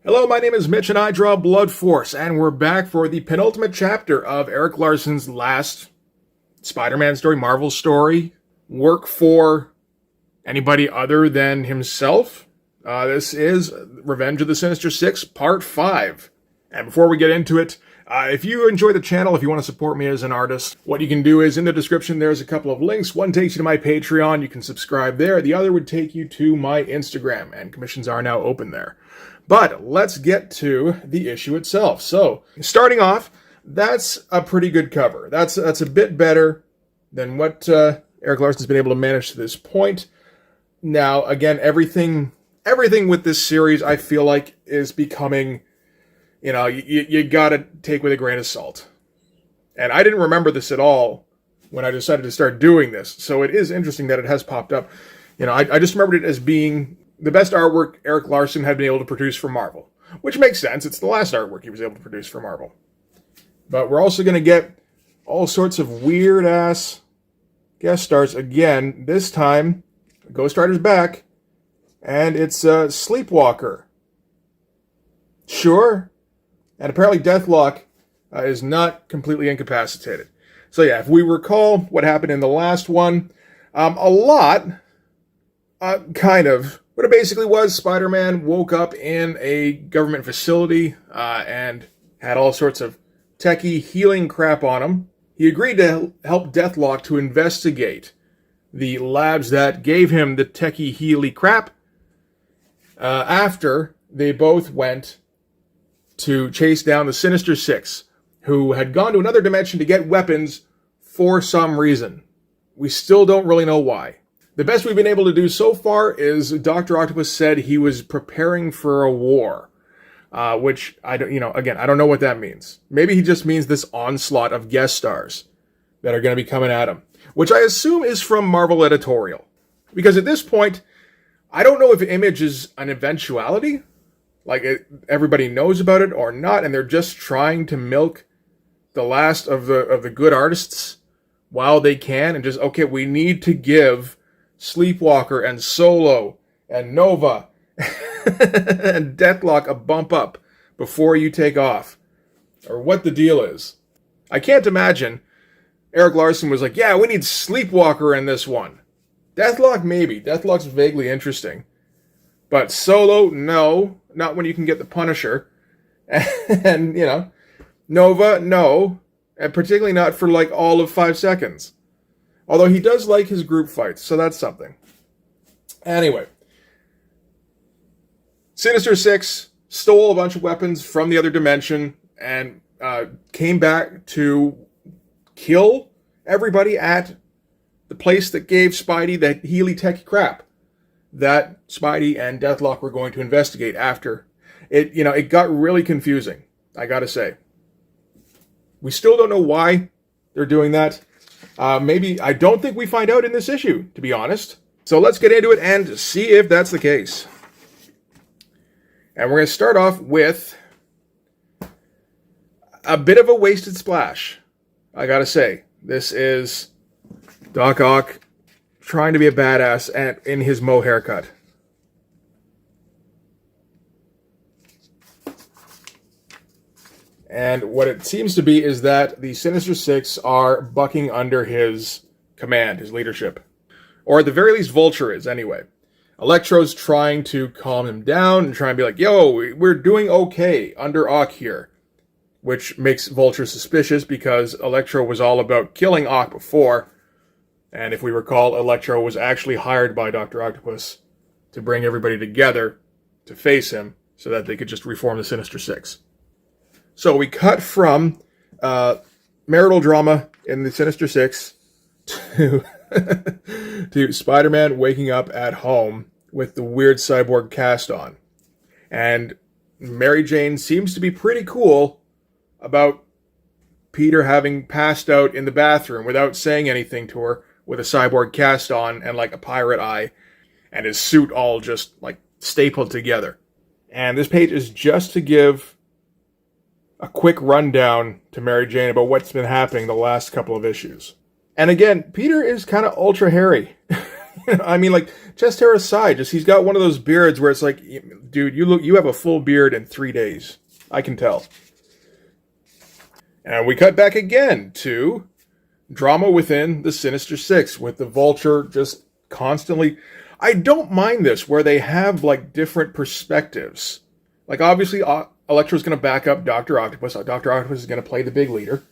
Hello, my name is Mitch and I draw Blood Force, and we're back for the penultimate chapter of Erik Larsen's last Spider-Man story, Marvel story. Work for anybody other than himself. This is Revenge of the Sinister Six, Part 5. And before we get into it, if you enjoy the channel, if you want to support me as an artist, what you can do is in the description there's a couple of links. One takes you to my Patreon, you can subscribe there. The other would take you to my Instagram, and commissions are now open there. But let's get to the issue itself. So, starting off, that's a pretty good cover. That's a bit better than what Erik Larsen's been able to manage to this point. Now, again, everything with this series, I feel like, is becoming, you gotta take with a grain of salt. And I didn't remember this at all when I decided to start doing this. So it is interesting that it has popped up. I just remembered it as being the best artwork Erik Larsen had been able to produce for Marvel. Which makes sense. It's the last artwork he was able to produce for Marvel. But we're also going to get all sorts of weird-ass guest stars again. This time, Ghost Rider's back, and it's Sleepwalker. Sure. And apparently Deathlok is not completely incapacitated. So yeah, if we recall what happened in the last one, a lot, kind of. What it basically was, Spider-Man woke up in a government facility and had all sorts of techie healing crap on him. He agreed to help Deathlok to investigate the labs that gave him the techie healy crap after they both went to chase down the Sinister Six, who had gone to another dimension to get weapons for some reason. We still don't really know why. The best we've been able to do so far is Dr. Octopus said he was preparing for a war, which I don't know what that means. Maybe he just means this onslaught of guest stars that are going to be coming at him, which I assume is from Marvel Editorial. Because at this point, I don't know if Image is an eventuality, everybody knows about it or not, and they're just trying to milk the last of the good artists while they can, and just, okay, we need to give Sleepwalker and Solo and Nova and Deathlok a bump up before you take off. Or what the deal is. I can't imagine Erik Larsen was like, yeah, we need Sleepwalker in this one. Deathlok, maybe. Deathlok's vaguely interesting. But Solo, no. Not when you can get the Punisher. And, Nova, no. And particularly not for all of 5 seconds. Although he does like his group fights, so that's something. Anyway. Sinister Six stole a bunch of weapons from the other dimension and came back to kill everybody at the place that gave Spidey the Healy tech crap that Spidey and Deathlok were going to investigate after. It got really confusing, I gotta say. We still don't know why they're doing that. Maybe, I don't think we find out in this issue, to be honest. So let's get into it and see if that's the case. And we're going to start off with a bit of a wasted splash, I gotta say. This is Doc Ock trying to be a badass in his Mo haircut. And what it seems to be is that the Sinister Six are bucking under his command, his leadership. Or at the very least, Vulture is, anyway. Electro's trying to calm him down and try and be like, yo, we're doing okay under Ock here. Which makes Vulture suspicious because Electro was all about killing Ock before. And if we recall, Electro was actually hired by Dr. Octopus to bring everybody together to face him so that they could just reform the Sinister Six. So we cut from marital drama in the Sinister Six to, to Spider-Man waking up at home with the weird cyborg cast on. And Mary Jane seems to be pretty cool about Peter having passed out in the bathroom without saying anything to her with a cyborg cast on and a pirate eye and his suit all just stapled together. And this page is just to give a quick rundown to Mary Jane about what's been happening the last couple of issues. And again, Peter is kind of ultra hairy. I mean, like, chest hair aside, just he's got one of those beards where it's like, dude, you have a full beard in 3 days. I can tell. And we cut back again to drama within the Sinister Six with the Vulture just constantly. I don't mind this where they have like different perspectives. Like obviously, Electro's going to back up Dr. Octopus. Dr. Octopus is going to play the big leader.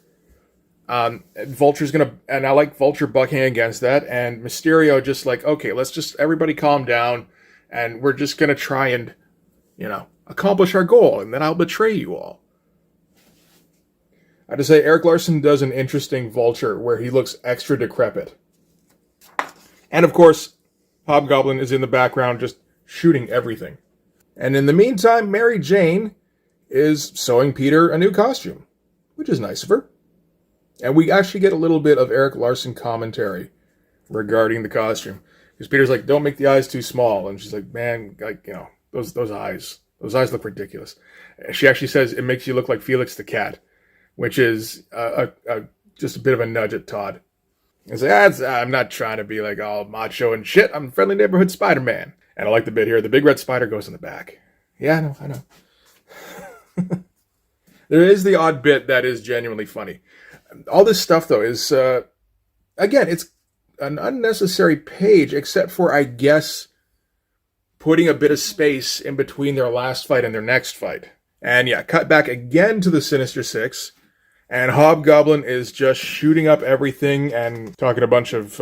Vulture's going to, and I like Vulture bucking against that. And Mysterio just like, okay, let's just everybody calm down, and we're just going to try and, accomplish our goal, and then I'll betray you all. I have to say, Erik Larsen does an interesting Vulture where he looks extra decrepit. And of course, Hobgoblin is in the background just shooting everything. And in the meantime, Mary Jane is sewing Peter a new costume, which is nice of her. And we actually get a little bit of Erik Larsen commentary regarding the costume. Because Peter's like, don't make the eyes too small. And she's like, man, those eyes look ridiculous. She actually says it makes you look like Felix the Cat, which is just a bit of a nudge at Todd. And say, I'm not trying to be like all macho and shit. I'm friendly neighborhood Spider-Man. And I like the bit here. The big red spider goes in the back. Yeah, I know. There is the odd bit that is genuinely funny. All this stuff, though, is, again, it's an unnecessary page, except for, I guess, putting a bit of space in between their last fight and their next fight. And yeah, cut back again to the Sinister Six. And Hobgoblin is just shooting up everything and talking a bunch of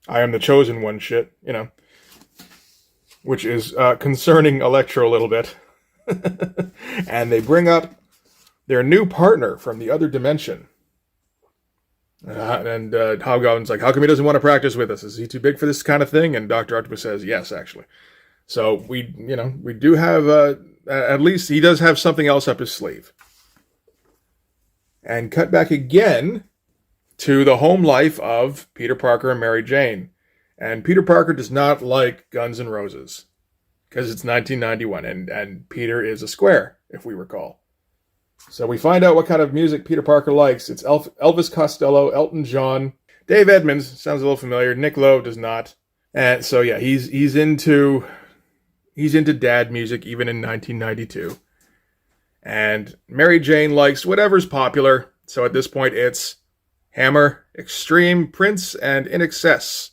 I am the chosen one shit, which is concerning Electro a little bit. And they bring up their new partner from the other dimension. And Hobgoblin's like, how come he doesn't want to practice with us? Is he too big for this kind of thing? And Dr. Octopus says, yes, actually. So we do have, at least he does have something else up his sleeve. And cut back again to the home life of Peter Parker and Mary Jane. And Peter Parker does not like Guns N' Roses because it's 1991 and Peter is a square, if we recall. So we find out what kind of music Peter Parker likes. It's Elvis Costello, Elton John, Dave Edmunds, sounds a little familiar. Nick Lowe does not. And so yeah, he's into dad music even in 1992. And Mary Jane likes whatever's popular. So at this point, it's Hammer, Extreme, Prince, and In Excess.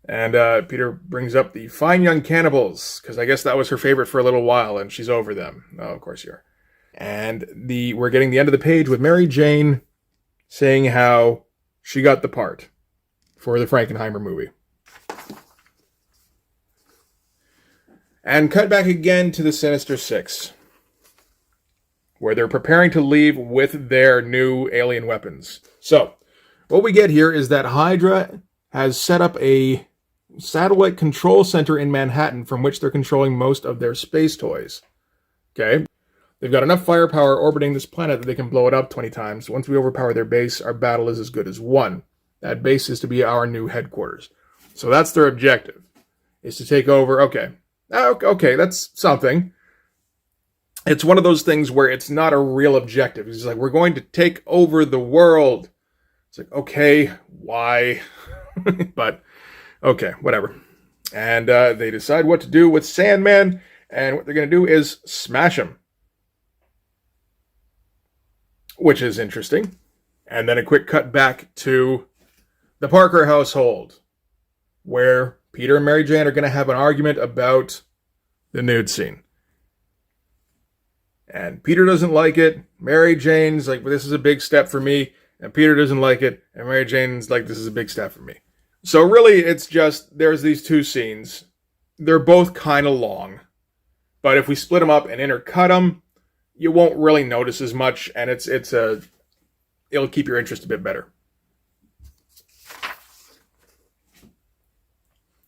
And Peter brings up the Fine Young Cannibals, because I guess that was her favorite for a little while, and she's over them. Oh, of course you are. And we're getting the end of the page with Mary Jane saying how she got the part for the Frankenheimer movie. And cut back again to the Sinister Six, where they're preparing to leave with their new alien weapons. So, what we get here is that Hydra has set up a satellite control center in Manhattan from which they're controlling most of their space toys. Okay? They've got enough firepower orbiting this planet that they can blow it up 20 times. Once we overpower their base, our battle is as good as won. That base is to be our new headquarters. So that's their objective, is to take over. Okay, that's something. It's one of those things where it's not a real objective. It's like, we're going to take over the world. It's like, okay, why? But, okay, whatever. And they decide what to do with Sandman, and what they're going to do is smash him. Which is interesting. And then a quick cut back to the Parker household, where Peter and Mary Jane are going to have an argument about the nude scene. And Peter doesn't like it. Mary Jane's like, well, this is a big step for me. And Peter doesn't like it. And Mary Jane's like, this is a big step for me. So really, it's just, there's these two scenes. They're both kind of long. But if we split them up and intercut them, you won't really notice as much. And it'll keep your interest a bit better.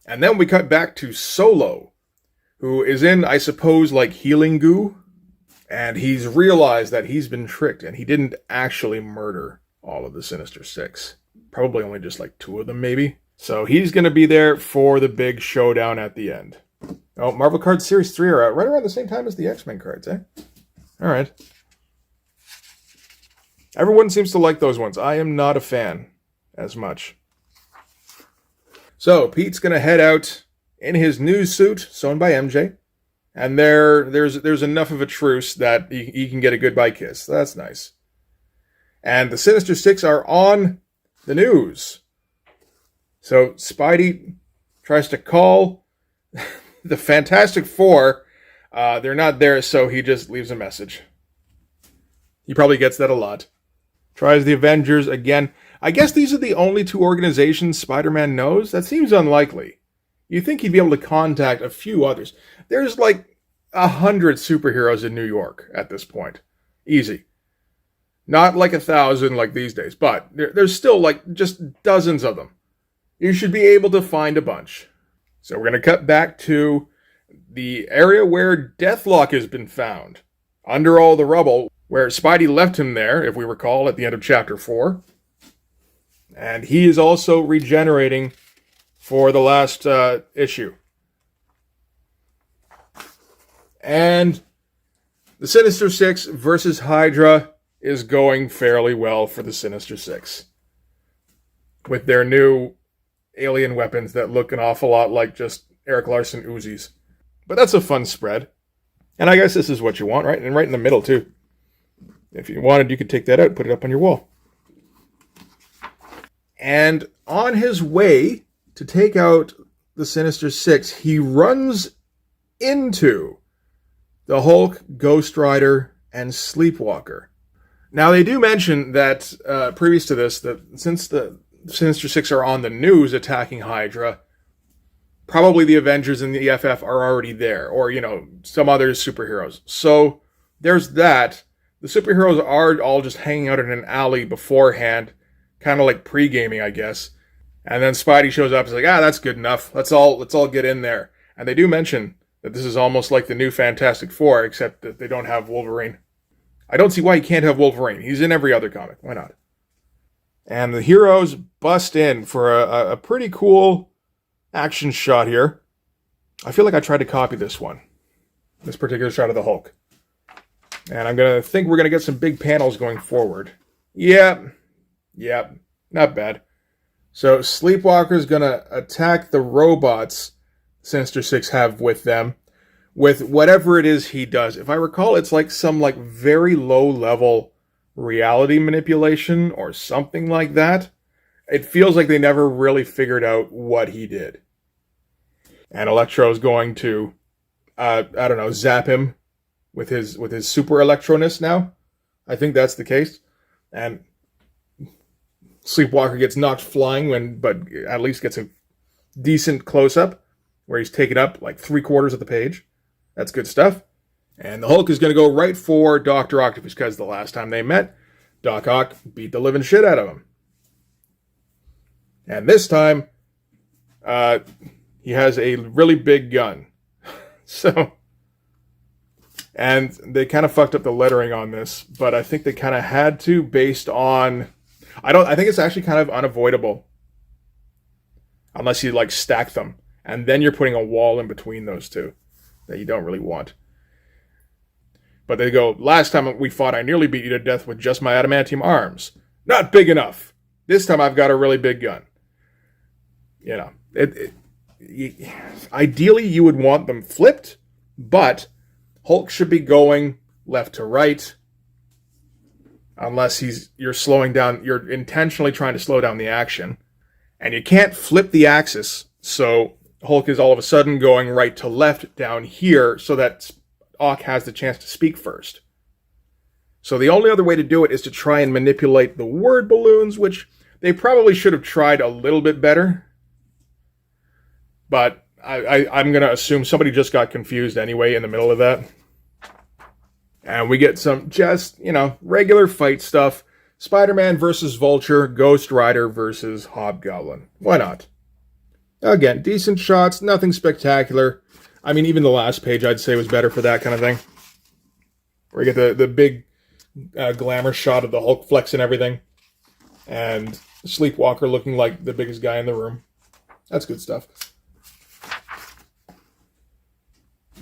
And then we cut back to Solo, who is in, I suppose, like healing goo. And he's realized that he's been tricked, and he didn't actually murder all of the Sinister Six. Probably only just like 2 of them, maybe. So he's going to be there for the big showdown at the end. Oh, Marvel Cards Series 3 are out right around the same time as the X-Men cards, eh? All right. Everyone seems to like those ones. I am not a fan as much. So Pete's going to head out in his new suit, sewn by MJ. And there's enough of a truce that he can get a goodbye kiss. That's nice. And the Sinister Six are on the news. So Spidey tries to call the Fantastic Four. They're not there, so he just leaves a message. He probably gets that a lot. Tries the Avengers again. I guess these are the only two organizations Spider-Man knows? That seems unlikely. You'd think he'd be able to contact a few others. There's like 100 superheroes in New York at this point. Easy. Not like 1,000 like these days, but there's still like just dozens of them. You should be able to find a bunch. So we're going to cut back to the area where Deathlock has been found. Under all the rubble, where Spidey left him there, if we recall, at the end of Chapter 4. And he is also regenerating for the last issue. And the Sinister Six versus Hydra is going fairly well for the Sinister Six. With their new alien weapons that look an awful lot like just Erik Larsen Uzis. But that's a fun spread. And I guess this is what you want, right? And right in the middle, too. If you wanted, you could take that out and put it up on your wall. And on his way to take out the Sinister Six, he runs into the Hulk, Ghost Rider, and Sleepwalker. Now, they do mention that, previous to this, that since the Sinister Six are on the news attacking Hydra, probably the Avengers and the EFF are already there, or, some other superheroes. So, there's that. The superheroes are all just hanging out in an alley beforehand, kind of like pre-gaming, I guess. And then Spidey shows up and is like, that's good enough. Let's all get in there. And they do mention that this is almost like the new Fantastic Four, except that they don't have Wolverine. I don't see why he can't have Wolverine. He's in every other comic. Why not? And the heroes bust in for a pretty cool action shot here. I feel like I tried to copy this one. This particular shot of the Hulk. And I'm going to think we're going to get some big panels going forward. Yep. Not bad. So Sleepwalker's going to attack the robots Sinister Six have with them with whatever it is he does. If I recall, it's like some very low-level reality manipulation or something like that. It feels like they never really figured out what he did. And Electro's going to, zap him with his super electroness now. I think that's the case. And Sleepwalker gets knocked flying but at least gets a decent close-up where he's taken up like 3/4 of the page. That's good stuff. And the Hulk is going to go right for Dr. Octopus because the last time they met, Doc Ock beat the living shit out of him. And this time, he has a really big gun. And they kind of fucked up the lettering on this, but I think they kind of had to based on... I think it's actually kind of unavoidable. Unless you stack them. And then you're putting a wall in between those two that you don't really want. But they go, last time we fought, I nearly beat you to death with just my adamantium arms. Not big enough. This time I've got a really big gun. Ideally you would want them flipped, but Hulk should be going left to right. Unless you're slowing down, you're intentionally trying to slow down the action. And you can't flip the axis, so Hulk is all of a sudden going right to left down here so that Ock has the chance to speak first. So the only other way to do it is to try and manipulate the word balloons, which they probably should have tried a little bit better. But I'm going to assume somebody just got confused anyway in the middle of that. And we get some just, regular fight stuff. Spider-Man versus Vulture, Ghost Rider versus Hobgoblin. Why not? Again, decent shots, nothing spectacular. I mean, even the last page I'd say was better for that kind of thing. Where you get the big glamour shot of the Hulk flex and everything. And Sleepwalker looking like the biggest guy in the room. That's good stuff.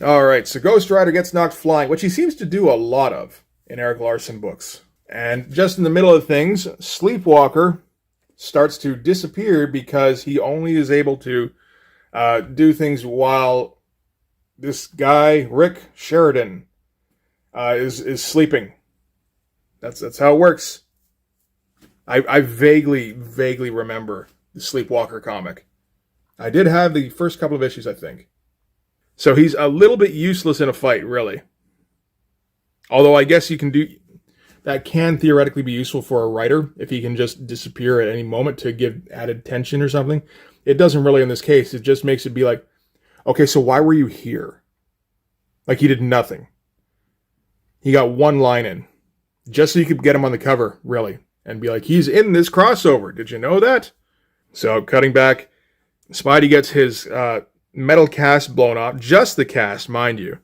Alright, so Ghost Rider gets knocked flying, which he seems to do a lot of in Erik Larsen books. And just in the middle of things, Sleepwalker starts to disappear because he only is able to do things while this guy, Rick Sheridan, is sleeping. That's how it works. I vaguely remember the Sleepwalker comic. I did have the first couple of issues, I think. So he's a little bit useless in a fight, really. Although I guess you can do... That can theoretically be useful for a writer if he can just disappear at any moment to give added tension or something. It doesn't really in this case. It just makes it be like, okay, so why were you here? Like he did nothing. He got one line in. Just so you could get him on the cover, really. And be like, he's in this crossover. Did you know that? So cutting back, Spidey gets his metal cast blown off. Just the cast, mind you.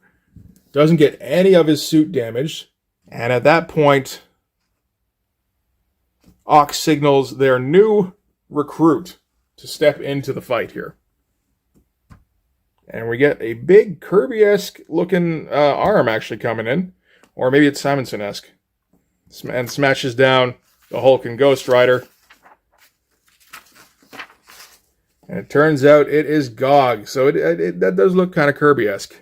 Doesn't get any of his suit damaged. And at that point, Ock signals their new recruit to step into the fight here. And we get a big Kirby-esque looking arm actually coming in. Or maybe it's Simonson-esque. And smashes down the Hulk and Ghost Rider. And it turns out it is Gog. So that does look kind of Kirby-esque.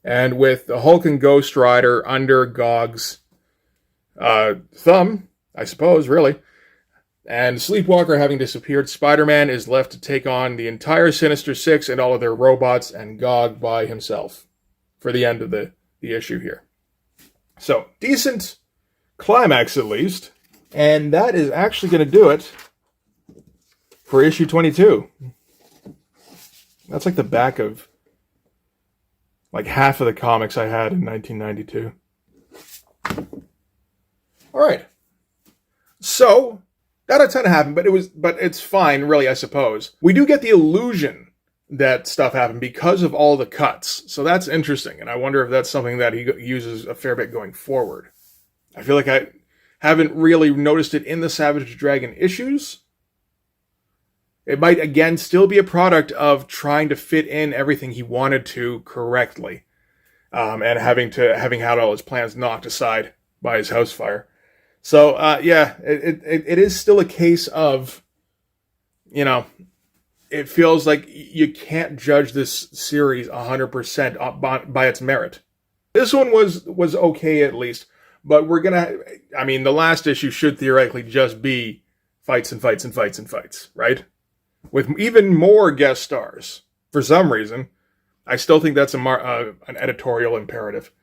And with the Hulk and Ghost Rider under Gog's thumb, I suppose, really, and Sleepwalker having disappeared, Spider-Man is left to take on the entire Sinister Six and all of their robots and Gog by himself for the end of the issue here. So, decent climax at least. And that is actually going to do it for issue 22. That's like the back of like half of the comics I had in 1992. All right. So, not a ton happened, but it's fine, really, I suppose. We do get the illusion that stuff happened because of all the cuts. So that's interesting, and I wonder if that's something that he uses a fair bit going forward. I feel like I haven't really noticed it in the Savage Dragon issues. It might, again, still be a product of trying to fit in everything he wanted to correctly. And having had all his plans knocked aside by his house fire. So, yeah, it is still a case of, you know, it feels like you can't judge this series 100% by its merit. This one was okay at least, but the last issue should theoretically just be fights and fights and fights and fights, right? With even more guest stars. For some reason, I still think that's an editorial imperative.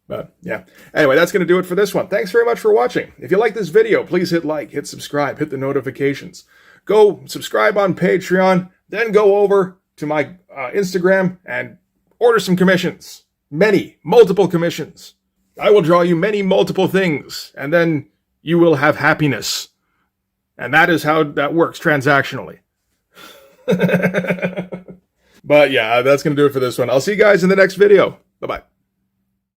But yeah. Anyway, that's going to do it for this one. Thanks very much for watching. If you like this video, please hit like, hit subscribe, hit the notifications. Go subscribe on Patreon, then go over to my Instagram and order some commissions. Multiple commissions. I will draw you many multiple things, and then you will have happiness. And that is how that works transactionally. But yeah, that's going to do it for this one. I'll see you guys in the next video. Bye-bye.